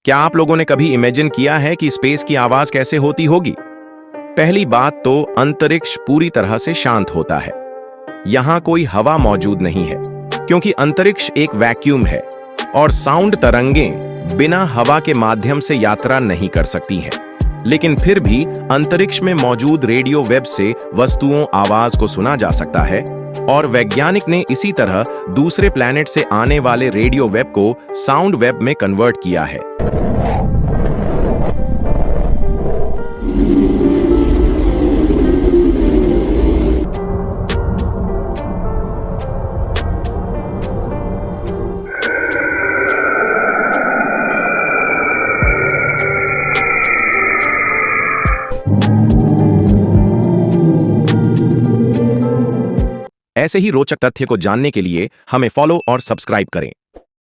क्या आप लोगों ने कभी इमेजिन किया है कि स्पेस की आवाज कैसे होती होगी? पहली बात तो अंतरिक्ष पूरी तरह से शांत होता है। यहां कोई हवा मौजूद नहीं है, क्योंकि अंतरिक्ष एक वैक्यूम है और साउंड तरंगें बिना हवा के माध्यम से यात्रा नहीं कर सकती हैं। लेकिन फिर भी अंतरिक्ष में मौजूद रेडियो वेव से वस्तुओं आवाज को सुना जा सकता है और वैज्ञानिक ने इसी तरह दूसरे प्लैनेट से आने वाले रेडियो वेव को साउंड वेव में कन्वर्ट किया है। ऐसे ही रोचक तथ्य को जानने के लिए हमें फॉलो और सब्सक्राइब करें।